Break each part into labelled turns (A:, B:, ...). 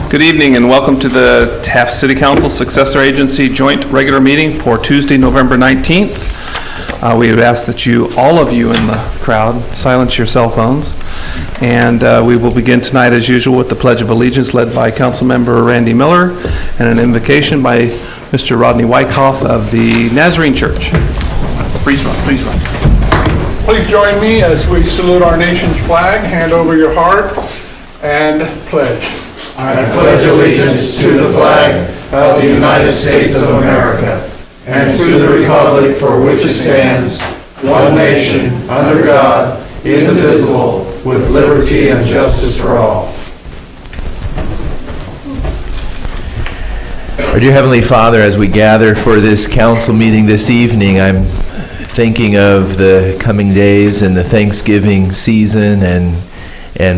A: Good evening and welcome to the Taft City Council Successor Agency Joint Regular Meeting for Tuesday, November 19th. We would ask that all of you in the crowd, silence your cell phones. And we will begin tonight as usual with the Pledge of Allegiance led by Councilmember Randy Miller and an invocation by Mr. Rodney Wyckoff of the Nazarene Church. Please rise.
B: Please join me as we salute our nation's flag, hand over your heart, and pledge.
C: I pledge allegiance to the flag of the United States of America and to the republic for which it stands, one nation, under God, indivisible, with liberty and justice for all.
D: Our dear Heavenly Father, as we gather for this council meeting this evening, I'm thinking of the coming days and the Thanksgiving season and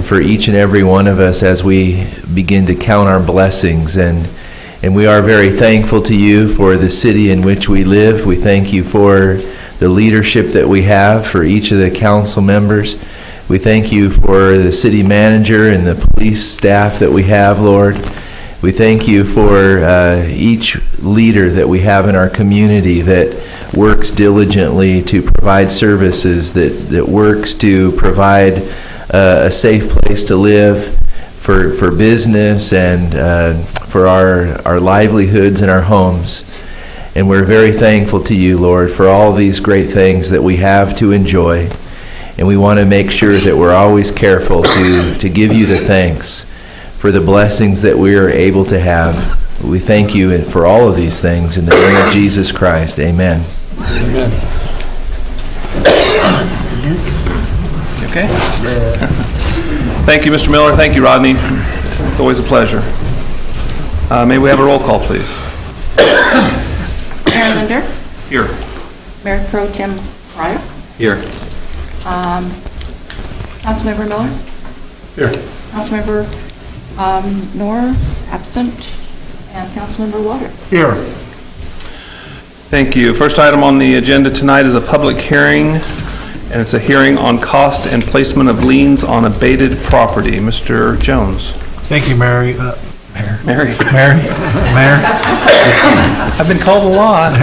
D: for each and every one of us as we begin to count our blessings. And we are very thankful to you for the city in which we live. We thank you for the leadership that we have for each of the council members. We thank you for the city manager and the police staff that we have, Lord. We thank you for each leader that we have in our community that works diligently to provide services, that works to provide a safe place to live for business and for our livelihoods and our homes. And we're very thankful to you, Lord, for all these great things that we have to enjoy. And we want to make sure that we're always careful to give you the thanks for the blessings that we are able to have. We thank you for all of these things in the name of Jesus Christ. Amen.
B: Amen.
A: Okay. Thank you, Mr. Miller. Thank you, Rodney. It's always a pleasure. May we have a roll call, please?
E: Mayor Linder?
A: Here.
E: Mayor Pro Tem Pryor?
A: Here.
E: Councilmember Miller?
B: Here.
E: Councilmember Knorr absent, and Councilmember Water.
C: Here.
A: Thank you. First item on the agenda tonight is a public hearing, and it's a hearing on cost and placement of liens on abated property. Mr. Jones.
F: Thank you, Mary.
A: Mary.
F: Mayor.
A: I've been called a lot.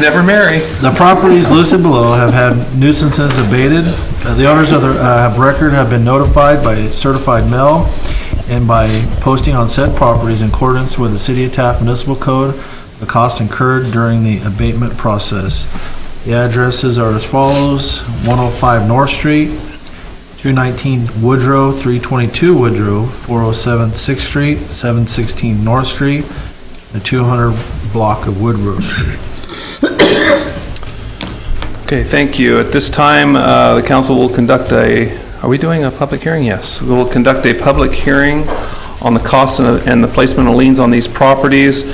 A: Never Mary.
F: The properties listed below have had nuisances abated. The owners of the record have been notified by certified mail and by posting on said properties in accordance with the City of Taft Municipal Code, the cost incurred during the abatement process. The addresses are as follows: 105 North Street, 219 Woodrow, 322 Woodrow, 407 6th Street, 716 North Street, the 200 block of Woodrow Street.
A: Okay, thank you. At this time, the council will conduct are we doing a public hearing? Yes. We will conduct a public hearing on the cost and the placement of liens on these properties.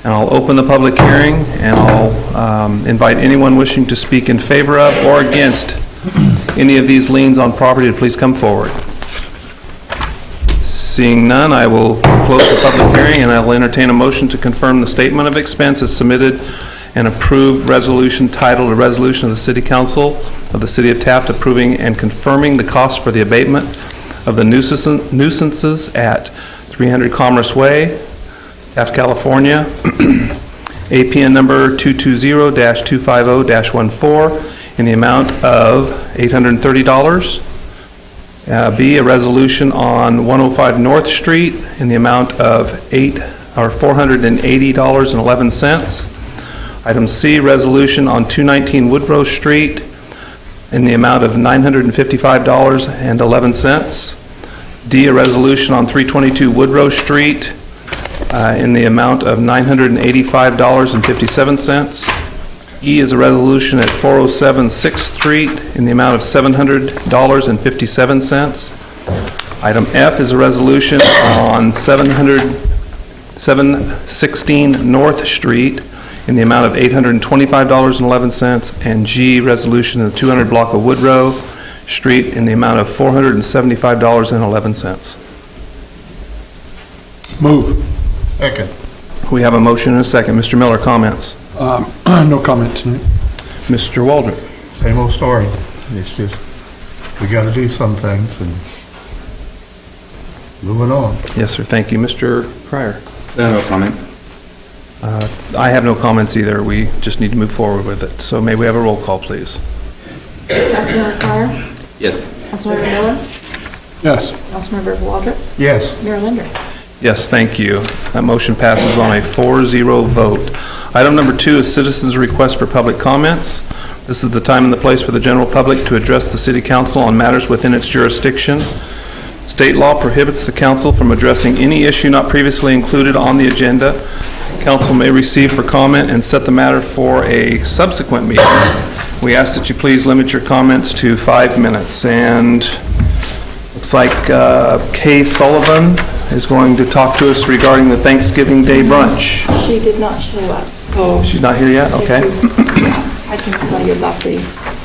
A: And I'll open the public hearing, and I'll invite anyone wishing to speak in favor of or against any of these liens on property to please come forward. Seeing none, I will close the public hearing, and I will entertain a motion to confirm the statement of expenses submitted and approved resolution titled, a resolution of the City Council of the City of Taft approving and confirming the cost for the abatement of the nuisances at 300 Commerce Way, Taft, California, APN number 220-250-14 in the amount of $830. B, a resolution on 105 North Street in the amount of $480.11. Item C, resolution on 219 Woodrow Street in the amount of $955.11. D, a resolution on 322 Woodrow Street in the amount of $985.57. E is a resolution at 407 6th Street in the amount of $700.57. Item F is a resolution on 716 North Street in the amount of $825.11. And G, resolution in the 200 block of Woodrow Street in the amount of $475.11.
B: Move.
C: Second.
A: We have a motion and a second. Mr. Miller, comments?
B: No comment tonight.
A: Mr. Waldron.
C: Same old story. It's just, we got to do some things, and Moving on.
A: Yes, sir, thank you. Mr. Pryor?
G: No comment.
A: I have no comments either. We just need to move forward with it. So may we have a roll call, please?
E: Councilmember Pryor?
G: Yes.
E: Councilmember Miller?
B: Yes.
E: Councilmember Waldrop?
C: Yes.
E: Mayor Linder?
A: Yes, thank you. That motion passes on a 4-0 vote. Item number 2 is citizens' request for public comments. This is the time and the place for the general public to address the city council on matters within its jurisdiction. State law prohibits the council from addressing any issue not previously included on the agenda. Council may receive for comment and set the matter for a subsequent meeting. We ask that you please limit your comments to 5 minutes. And looks like Kay Sullivan is going to talk to us regarding the Thanksgiving Day brunch.
E: She did not show up, so
A: She's not here yet? Okay.
E: I can tell you about the,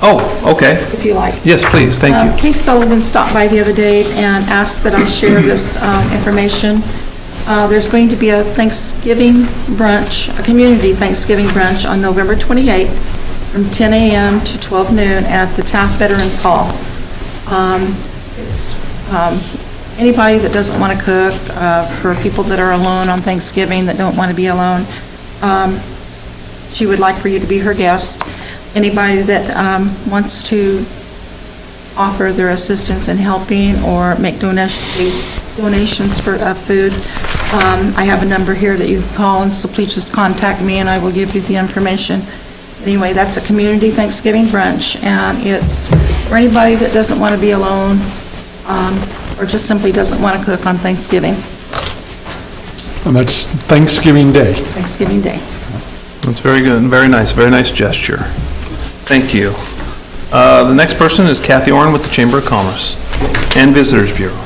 A: Oh, okay.
E: if you like.
A: Yes, please, thank you.
E: Kate Sullivan stopped by the other day and asked that I share this information. There's going to be a Thanksgiving brunch, a community Thanksgiving brunch on November 28th from 10 a.m. to 12 noon at the Taft Veterans Hall. It's anybody that doesn't want to cook, for people that are alone on Thanksgiving, that don't want to be alone. She would like for you to be her guest. Anybody that wants to offer their assistance in helping or make donations for food, I have a number here that you can call, and so please just contact me and I will give you the information. Anyway, that's a community Thanksgiving brunch, and it's for anybody that doesn't want to be alone, or just simply doesn't want to cook on Thanksgiving,
B: And that's Thanksgiving Day.
E: Thanksgiving Day.
A: That's very good, and very nice gesture. Thank you. The next person is Kathy Orrin with the Chamber of Commerce and Visitors Bureau.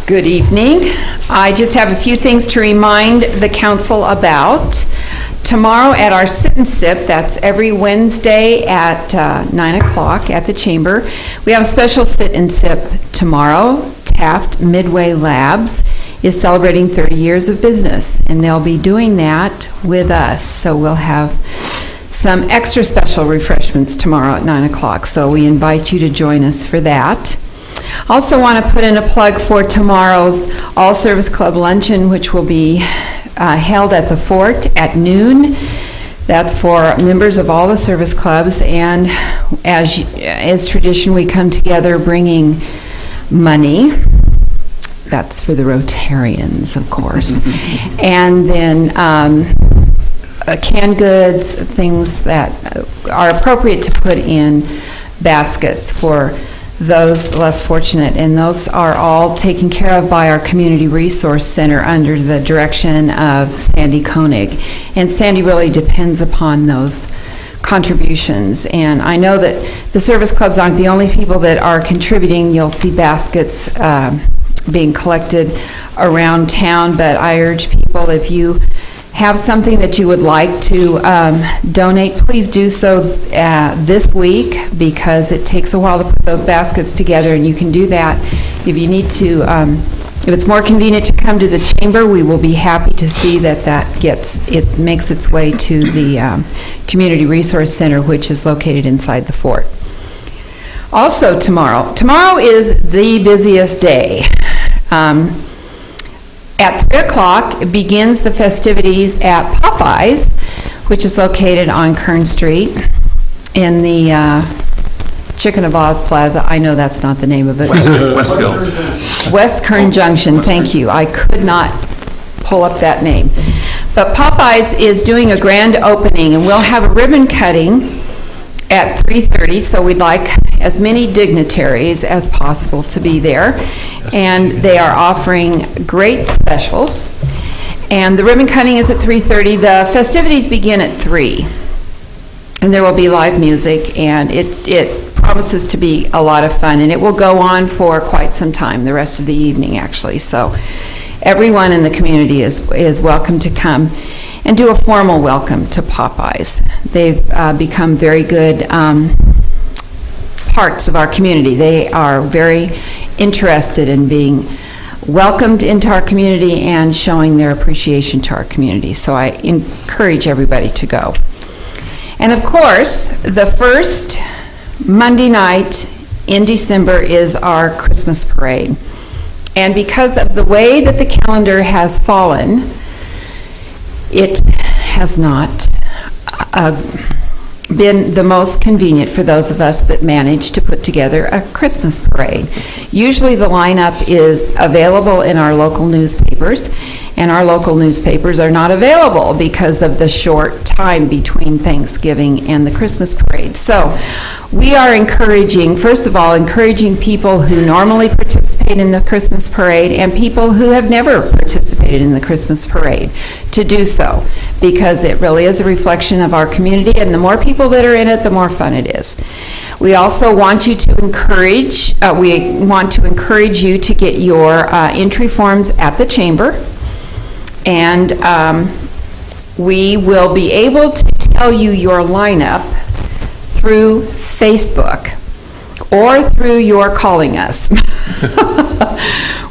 H: Good evening. I just have a few things to remind the council about. Tomorrow at our Sit and Sip, that's every Wednesday at 9 o'clock at the Chamber, we have a special Sit and Sip tomorrow. Taft Midway Labs is celebrating 30 years of business, and they'll be doing that with us. So we'll have some extra special refreshments tomorrow at 9 o'clock. So we invite you to join us for that. Also want to put in a plug for tomorrow's All Service Club Luncheon, which will be held at the Fort at noon. That's for members of all the service clubs, and as tradition, we come together bringing money. That's for the Rotarians, of course. And then canned goods, things that are appropriate to put in baskets for those less fortunate, and those are all taken care of by our Community Resource Center under the direction of Sandy Koenig. And Sandy really depends upon those contributions. And I know that the service clubs aren't the only people that are contributing. You'll see baskets being collected around town, but I urge people, if you have something that you would like to donate, please do so this week, because it takes a while to put those baskets together, and you can do that. If you need to, if it's more convenient to come to the chamber, we will be happy to see that it makes its way to the Community Resource Center, which is located inside the fort. Also tomorrow is the busiest day. At 3 o'clock begins the festivities at Popeyes, which is located on Kern Street in the Chicken of Oz Plaza. I know that's not the name of it.
A: West Hills.
H: West Kern Junction, thank you. I could not pull up that name. But Popeyes is doing a grand opening, and we'll have a ribbon cutting at 3:30, so we'd like as many dignitaries as possible to be there. And they are offering great specials. And the ribbon cutting is at 3:30. The festivities begin at 3. And there will be live music, and it promises to be a lot of fun. And it will go on for quite some time, the rest of the evening, actually. So everyone in the community is welcome to come and do a formal welcome to Popeyes. They've become very good parts of our community. They are very interested in being welcomed into our community and showing their appreciation to our community. So I encourage everybody to go. And of course, the first Monday night in December is our Christmas parade. And because of the way that the calendar has fallen, it has not been the most convenient for those of us that manage to put together a Christmas parade. Usually the lineup is available in our local newspapers, and our local newspapers are not available because of the short time between Thanksgiving and the Christmas parade. So we are encouraging, first of all, encouraging people who normally participate in the Christmas parade and people who have never participated in the Christmas parade to do so, because it really is a reflection of our community, and the more people that are in it, the more fun it is. We also want you to encourage, you to get your entry forms at the chamber, and we will be able to tell you your lineup through Facebook or through your calling us,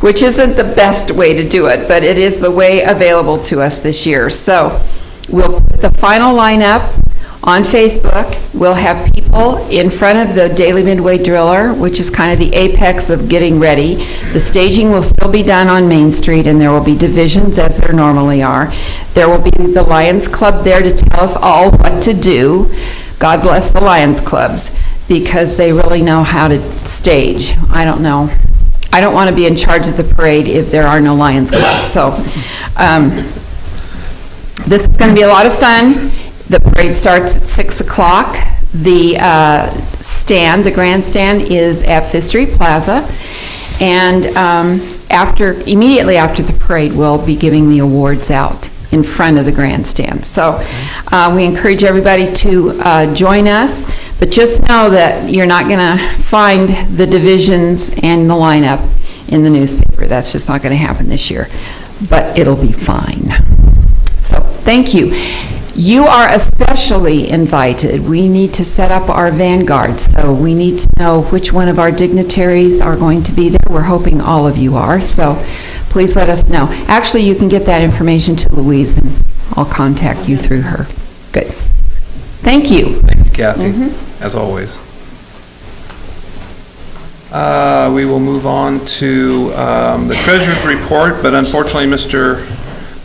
H: which isn't the best way to do it, but it is the way available to us this year. So we'll put the final lineup on Facebook. We'll have people in front of the Daily Midway Driller, which is kind of the apex of getting ready. The staging will still be done on Main Street, and there will be divisions as there normally are. There will be the Lions Club there to tell us all what to do. God bless the Lions Clubs, because they really know how to stage. I don't know. I don't want to be in charge of the parade if there are no Lions Clubs. So this is going to be a lot of fun. The parade starts at 6 o'clock. The the grandstand is at Fifth Street Plaza. And immediately after the parade, we'll be giving the awards out in front of the grandstand. So we encourage everybody to join us, but just know that you're not going to find the divisions and the lineup in the newspaper. That's just not going to happen this year, but it'll be fine. So thank you. You are especially invited. We need to set up our vanguard, so we need to know which one of our dignitaries are going to be there. We're hoping all of you are, so please let us know. Actually, you can get that information to Louise, and I'll contact you through her. Good. Thank you.
A: Thank you, Kathy, as always. We will move on to the treasurer's report, but unfortunately, Mr.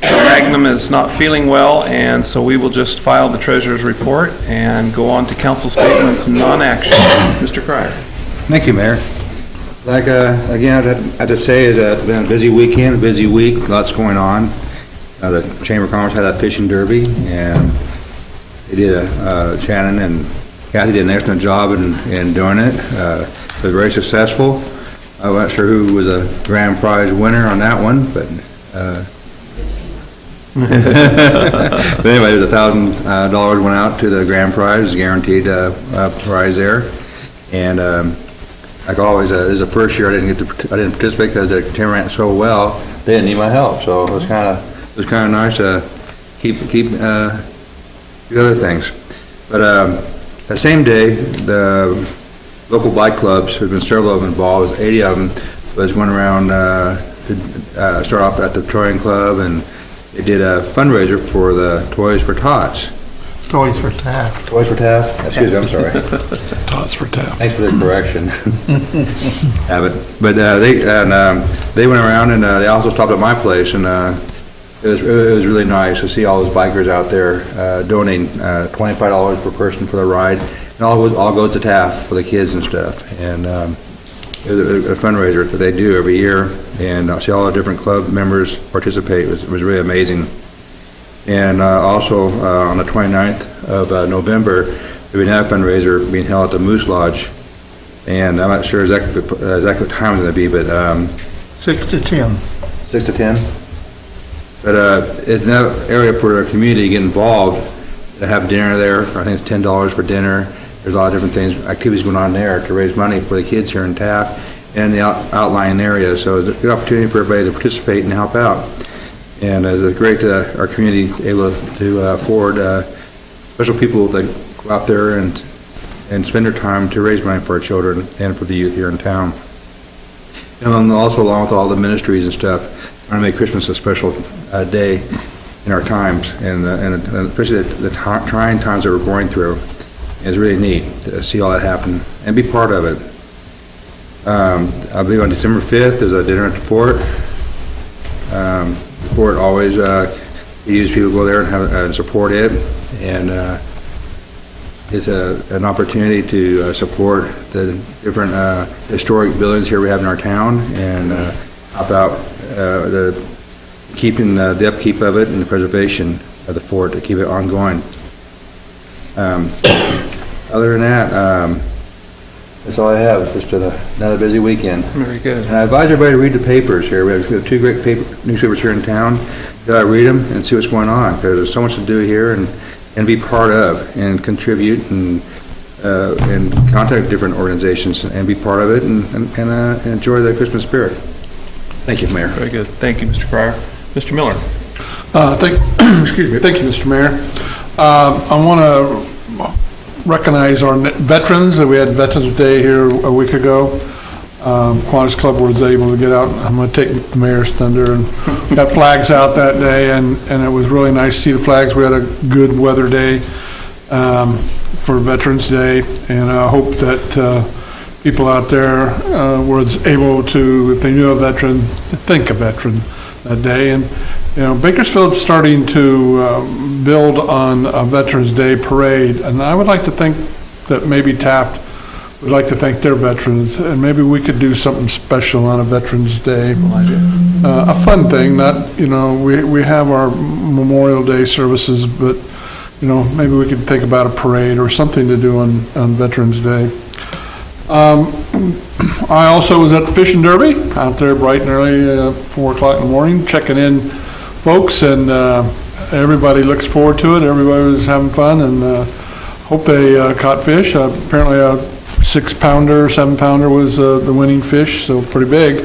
A: Magnum is not feeling well, and so we will just file the treasurer's report and go on to council statements, non-action. Mr. Cryer.
G: Thank you, Mayor. Like, again, I'd have to say it's been a busy weekend, busy week, lots going on. The Chamber of Commerce had a fishing derby, and they did Shannon and Kathy did an excellent job in doing it. It was very successful. I'm not sure who was a grand prize winner on that one, but but anyway, it was $1,000 went out to the grand prize, guaranteed prize there. And like always, this is the first year I didn't participate because the team ran so well. They didn't need my help, so it was kind of nice to keep do other things. But the same day, the local bike clubs, there's been several of them involved, there's 80 of them, was going around to start off at the Trojan Club, and they did a fundraiser for the Toys for Tots.
C: Toys for Taft.
G: Toys for Taft? Excuse me, I'm sorry.
C: Tots for Taft.
G: Thanks for the correction. But they went around, and they also stopped at my place, and it was really nice to see all those bikers out there donating $25 per person for the ride, and all goes to Taft for the kids and stuff. And it was a fundraiser that they do every year, and I see all the different club members participate. It was really amazing. And also on the 29th of November, we have a fundraiser being held at the Moose Lodge, and I'm not sure exactly what time it's going to be, but
C: 6 to 10.
G: 6 to 10. But it's another area for the community to get involved, to have dinner there. I think it's $10 for dinner. There's a lot of different things, activities going on there to raise money for the kids here in Taft and the outlying areas. So it's a good opportunity for everybody to participate and help out. And it's great that our community is able to afford special people that go out there and spend their time to raise money for our children and for the youth here in town. And also along with all the ministries and stuff, trying to make Christmas a special day. in our times, and especially the trying times that we're going through. It's really neat to see all that happen and be part of it. I believe on December 5th, there's a dinner at the fort. The fort always usually people go there and have support it, and it's an opportunity to support the different historic buildings here we have in our town, and help out keeping the upkeep of it and the preservation of the fort to keep it ongoing. Other than that, that's all I have. It's just another busy weekend.
A: Very good.
G: And I advise everybody to read the papers here. We have two great newspapers here in town. You gotta read them and see what's going on, because there's so much to do here and be part of and contribute and contact different organizations and be part of it and enjoy the Christmas spirit. Thank you, Mayor.
A: Very good. Thank you, Mr. Pryor. Mr. Miller?
B: Excuse me. Thank you, Mr. Mayor. I want to recognize our veterans. We had Veterans Day here a week ago. Kiwanis Club was able to get out. I'm going to take the mayor's thunder and got flags out that day, and it was really nice to see the flags. We had a good weather day for Veterans Day, and I hope that people out there was able to, if they knew a veteran, think a veteran that day. And you know, Bakersfield's starting to build on a Veterans Day parade, and I would like to think that maybe Taft would like to thank their veterans, and maybe we could do something special on a Veterans Day. A fun thing, not, you know, we have our Memorial Day services, but, you know, maybe we could think about a parade or something to do on Veterans Day. I also was at the Fishing Derby out there bright and early, 4 o'clock in the morning, checking in folks, and everybody looks forward to it. Everybody was having fun, and hope they caught fish. Apparently a 6-pounder, 7-pounder was the winning fish, so pretty big.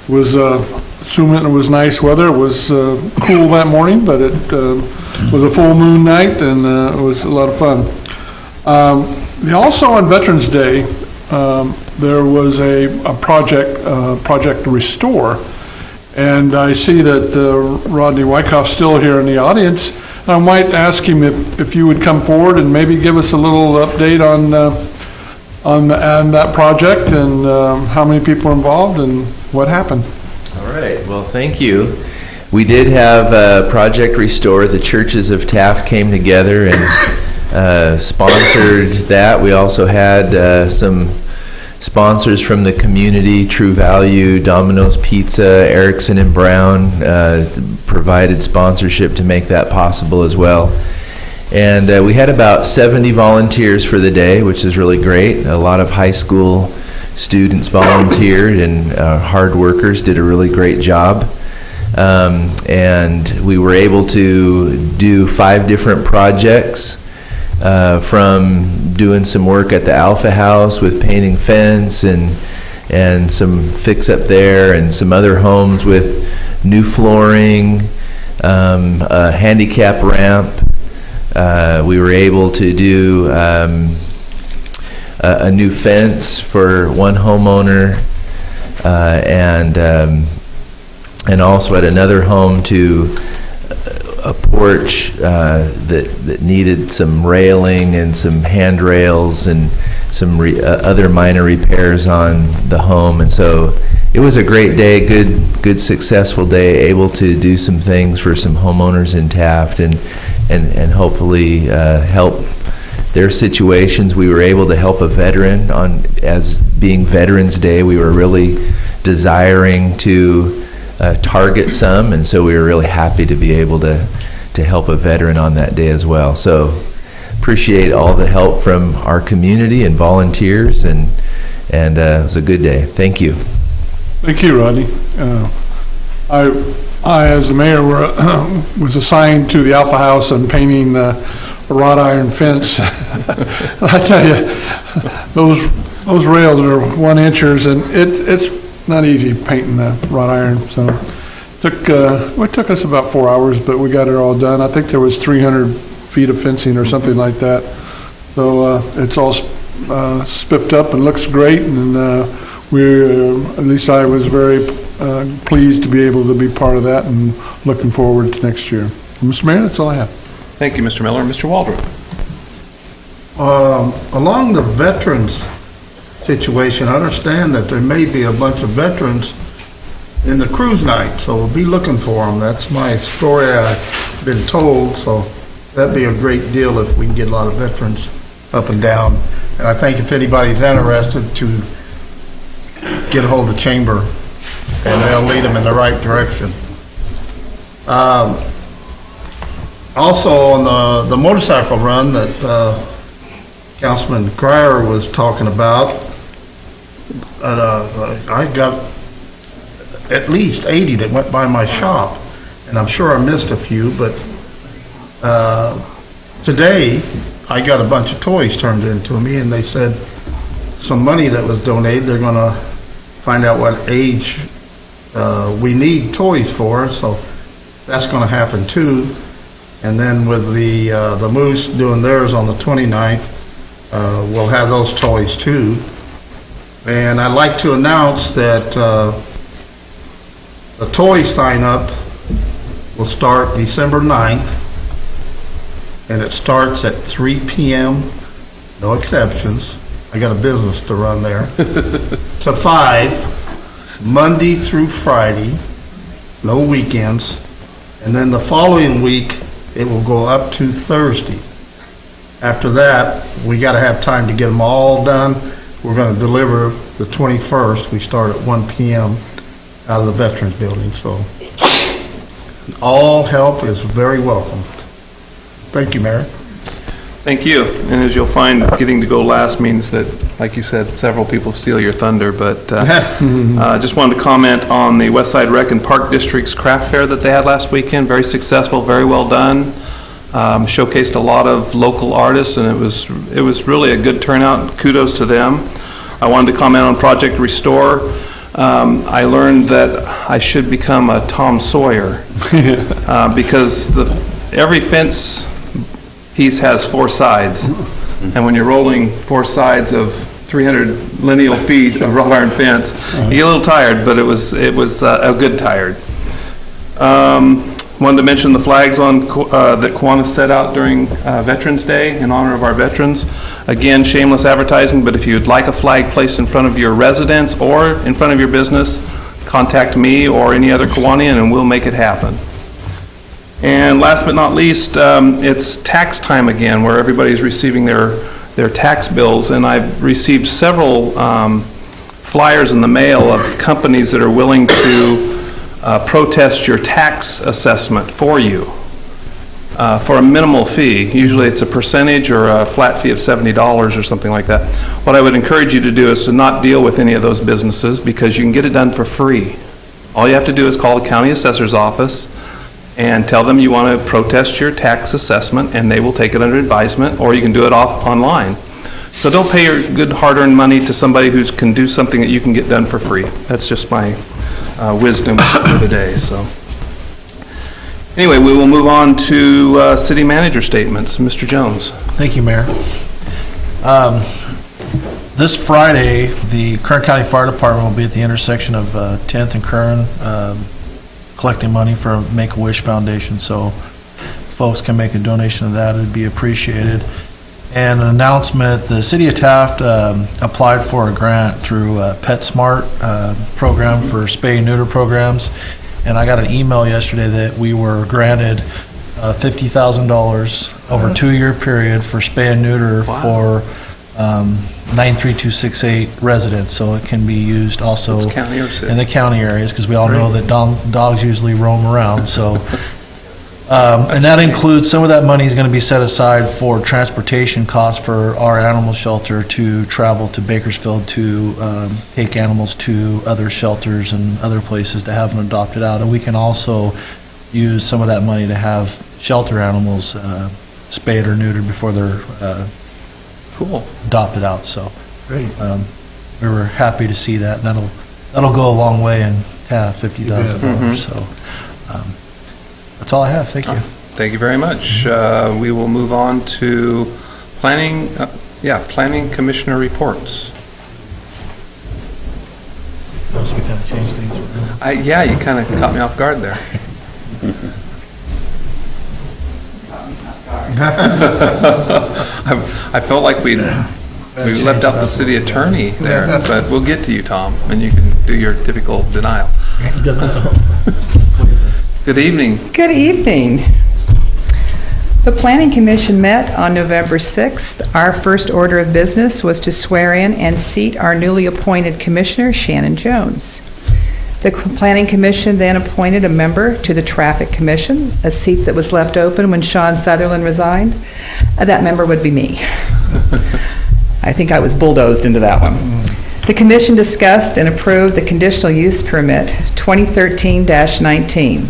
B: Was assuming it was nice weather. It was cool that morning, but it was a full moon night, and it was a lot of fun. Also on Veterans Day, there was a project Restore, and I see that Rodney Wyckoff's still here in the audience. I might ask him if you would come forward and maybe give us a little update on that project, and how many people are involved and what happened.
D: All right, well, thank you. We did have Project Restore. The churches of Taft came together and sponsored that. We also had some sponsors from the community, True Value, Domino's Pizza, Erickson and Brown provided sponsorship to make that possible as well. And we had about 70 volunteers for the day, which is really great. A lot of high school students volunteered, and hard workers did a really great job. And we were able to do 5 different projects, from doing some work at the Alpha House with painting fence and some fix up there, and some other homes with new flooring, a handicap ramp. We were able to do a new fence for one homeowner, and also at another home to a porch that needed some railing and some handrails and some other minor repairs on the home. And so it was a great day, good successful day, able to do some things for some homeowners in Taft and hopefully help their situations. We were able to help a veteran as being Veterans Day. We were really desiring to target some, and so we were really happy to be able to help a veteran on that day as well. So appreciate all the help from our community and volunteers, and it was a good day. Thank you.
B: Thank you, Rodney. I, as the mayor, was assigned to the Alpha House and painting a wrought iron fence. I tell you, those rails are 1-inchers, and it's not easy painting the wrought iron. So it took us about 4 hours, but we got it all done. I think there was 300 feet of fencing or something like that. So it's all spiffed up and looks great, and at least I was very pleased to be able to be part of that and looking forward to next year. Mr. Mayor, that's all I have.
A: Thank you, Mr. Miller. Mr. Waldron?
C: Along the veterans situation, I understand that there may be a bunch of veterans in the cruise night, so we'll be looking for them. That's my story I've been told, so that'd be a great deal if we can get a lot of veterans up and down. And I think if anybody's interested, to get a hold of the chamber, and they'll lead them in the right direction. Also, on the motorcycle run that Councilman Cryer was talking about, I got at least 80 that went by my shop, and I'm sure I missed a few, but today I got a bunch of toys turned into me, and they said some money that was donated, they're going to find out what age we need toys for, so that's going to happen too. And then with the Moose doing theirs on the 29th, we'll have those toys too. And I'd like to announce that the toy sign-up will start December 9th, and it starts at 3 p.m., no exceptions. I got a business to run there, to 5, Monday through Friday, no weekends. And then the following week, it will go up to Thursday. After that, we got to have time to get them all done. We're going to deliver the 21st. We start at 1 p.m. out of the Veterans Building, so all help is very welcome. Thank you, Mayor.
A: Thank you. And as you'll find, getting to go last means that, like you said, several people steal your thunder, but just wanted to comment on the Westside Rec and Park District's craft fair that they had last weekend. Very successful, very well done. Showcased a lot of local artists, and it was really a good turnout. Kudos to them. I wanted to comment on Project Restore. I learned that I should become a Tom Sawyer because every fence piece has 4 sides, and when you're rolling 4 sides of 300 lineal feet of wrought iron fence, you get a little tired, but it was a good tired. Wanted to mention the flags on that Kiwanis set out during Veterans Day in honor of our veterans. Again, shameless advertising, but if you'd like a flag placed in front of your residence or in front of your business, contact me or any other Kiwanian and we'll make it happen. And last but not least, it's tax time again, where everybody's receiving their tax bills, and I've received several flyers in the mail of companies that are willing to protest your tax assessment for you for a minimal fee. Usually it's a percentage or a flat fee of $70 or something like that. What I would encourage you to do is to not deal with any of those businesses, because you can get it done for free. All you have to do is call the county assessor's office and tell them you want to protest your tax assessment, and they will take it under advisement, or you can do it online. So don't pay your good hard-earned money to somebody who can do something that you can get done for free. That's just my wisdom for today. So anyway, we will move on to city manager statements. Mr. Jones.
F: Thank you, Mayor. This Friday, the Kern County Fire Department will be at the intersection of 10th and Kern, collecting money for Make-A-Wish Foundation, so folks can make a donation to that. It'd be appreciated. And an announcement, the City of Taft applied for a grant through PetSmart program for spay and neuter programs, and I got an email yesterday that we were granted $50,000 over a 2-year period for spay and neuter for 93268 residents, so it can be used also
A: It's county or city?
F: in the county areas, because we all know that dogs usually roam around, so. And that includes, some of that money is going to be set aside for transportation costs for our animal shelter to travel to Bakersfield to take animals to other shelters and other places to have them adopted out. And we can also use some of that money to have shelter animals spayed or neutered before they're
A: Cool.
F: adopted out, so.
C: Great.
F: We were happy to see that, and that'll go a long way in $50,000, so. That's all I have, thank you.
A: Thank you very much. We will move on to planning commissioner reports.
F: Unless we kind of change things around.
A: Yeah, you kind of caught me off guard there. I felt like we left out the city attorney there, but we'll get to you, Tom, and you can do your typical denial. Good evening.
I: Good evening. The Planning Commission met on November 6th. Our first order of business was to swear in and seat our newly appointed commissioner, Shannon Jones. The Planning Commission then appointed a member to the Traffic Commission, a seat that was left open when Sean Sutherland resigned. That member would be me. I think I was bulldozed into that one. The commission discussed and approved the conditional use permit 2013-19,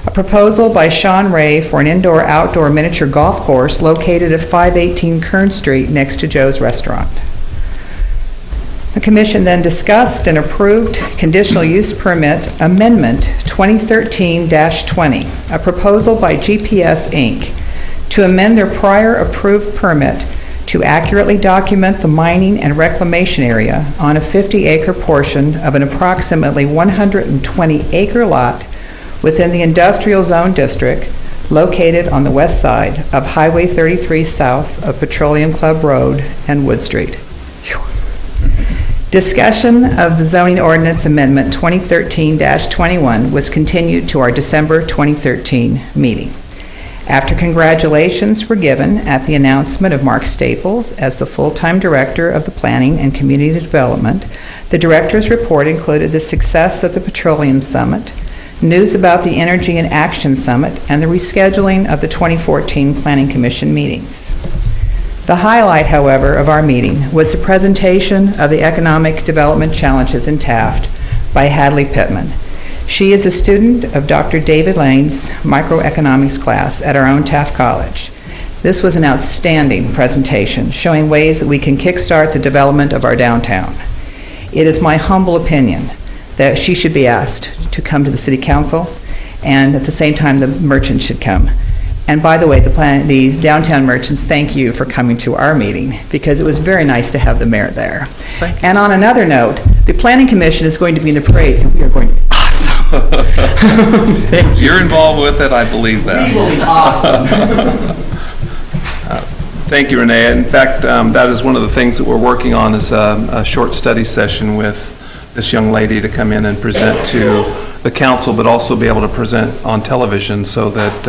I: a proposal by Sean Ray for an indoor-outdoor miniature golf course located at 518 Kern Street next to Joe's Restaurant. The commission then discussed and approved conditional use permit amendment 2013-20, a proposal by GPS Inc. to amend their prior approved permit to accurately document the mining and reclamation area on a 50-acre portion of an approximately 120-acre lot within the industrial zone district located on the west side of Highway 33 south of Petroleum Club Road and Wood Street. Discussion of the zoning ordinance amendment 2013-21 was continued to our December 2013 meeting. After congratulations were given at the announcement of Mark Staples as the full-time director of the Planning and Community Development, the director's report included the success of the Petroleum Summit, news about the Energy and Action Summit, and the rescheduling of the 2014 Planning Commission meetings. The highlight, however, of our meeting was the presentation of the Economic Development Challenges in Taft by Hadley Pittman. She is a student of Dr. David Lane's microeconomics class at our own Taft College. This was an outstanding presentation showing ways that we can kickstart the development of our downtown. It is my humble opinion that she should be asked to come to the City Council, and at the same time the merchants should come. And by the way, the downtown merchants, thank you for coming to our meeting, because it was very nice to have the mayor there. And on another note, the Planning Commission is going to be in the parade, and we are going to be awesome.
A: If you're involved with it, I believe that.
I: We will be awesome.
A: Thank you, Renee. In fact, that is one of the things that we're working on is a short study session with this young lady to come in and present to the council, but also be able to present on television so that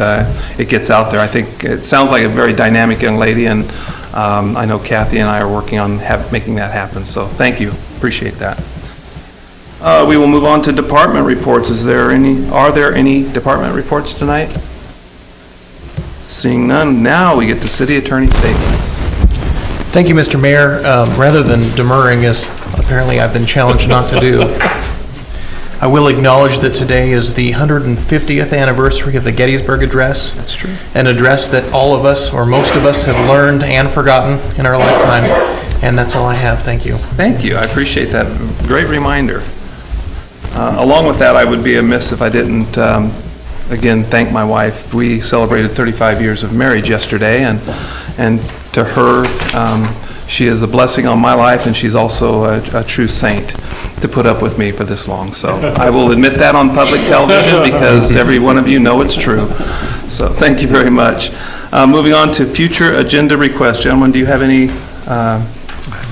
A: it gets out there. I think it sounds like a very dynamic young lady, and I know Kathy and I are working on making that happen. So thank you. Appreciate that. We will move on to department reports. Are there any department reports tonight? Seeing none, now we get to city attorney statements.
J: Thank you, Mr. Mayor. Rather than demurring, as apparently I've been challenged not to do, I will acknowledge that today is the 150th anniversary of the Gettysburg Address.
A: That's true.
J: An address that all of us, or most of us, have learned and forgotten in our lifetime. And that's all I have. Thank you.
A: Thank you. I appreciate that. Great reminder. Along with that, I would be amiss if I didn't, again, thank my wife. We celebrated 35 years of marriage yesterday, and to her, she is a blessing on my life, and she's also a true saint to put up with me for this long. So I will admit that on public television because every one of you know it's true. So thank you very much. Moving on to future agenda requests. Gentlemen, do you have any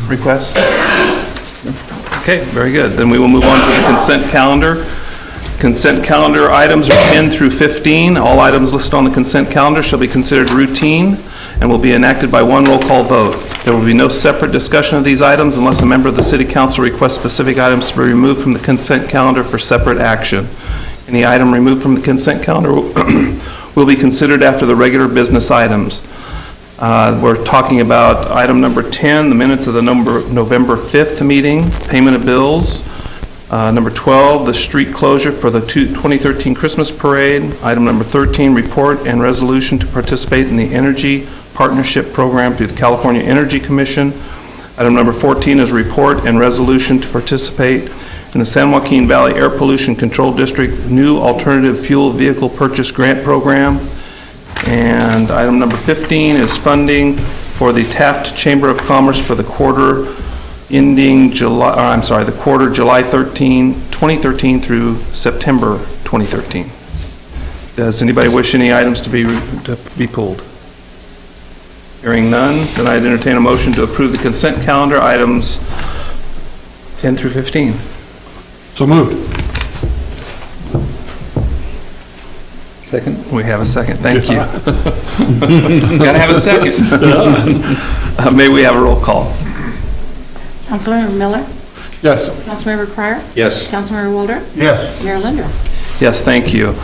A: requests? Okay, very good. Then we will move on to the consent calendar. Consent calendar items are 10 through 15. All items listed on the consent calendar shall be considered routine and will be enacted by one roll call vote. There will be no separate discussion of these items unless a member of the City Council requests specific items to be removed from the consent calendar for separate action. Any item removed from the consent calendar will be considered after the regular business items. We're talking about item number 10, the minutes of the November 5th meeting, payment of bills. Number 12, the street closure for the 2013 Christmas parade. Item number 13, report and resolution to participate in the Energy Partnership Program through the California Energy Commission. Item number 14 is report and resolution to participate in the San Joaquin Valley Air Pollution Control District New Alternative Fuel Vehicle Purchase Grant Program. And item number 15 is funding for the Taft Chamber of Commerce for the ending July, or I'm sorry, the quarter July 2013 through September 2013. Does anybody wish any items to be pulled? Hearing none, then I'd entertain a motion to approve the consent calendar, items 10 through 15.
B: So moved.
A: Second? We have a second, thank you. Gotta have a second. May we have a roll call?
E: Councilmember Miller?
B: Yes.
E: Councilmember Cryer?
G: Yes.
E: Councilmember Wilder?
C: Yes.
E: Mayor Linder?
A: Yes, thank you.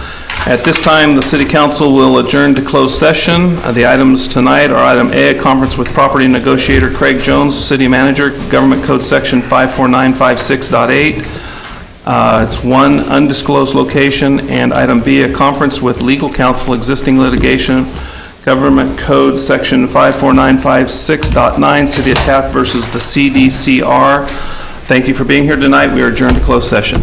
A: At this time, the city council will adjourn to closed session. The items tonight are item A, a conference with property negotiator Craig Jones, city manager, Government Code Section 54956.8. It's one undisclosed location, and item B, a conference with legal counsel, existing litigation, Government Code Section 54956.9, City of Taft versus the CDCR. Thank you for being here tonight. We are adjourned to closed session.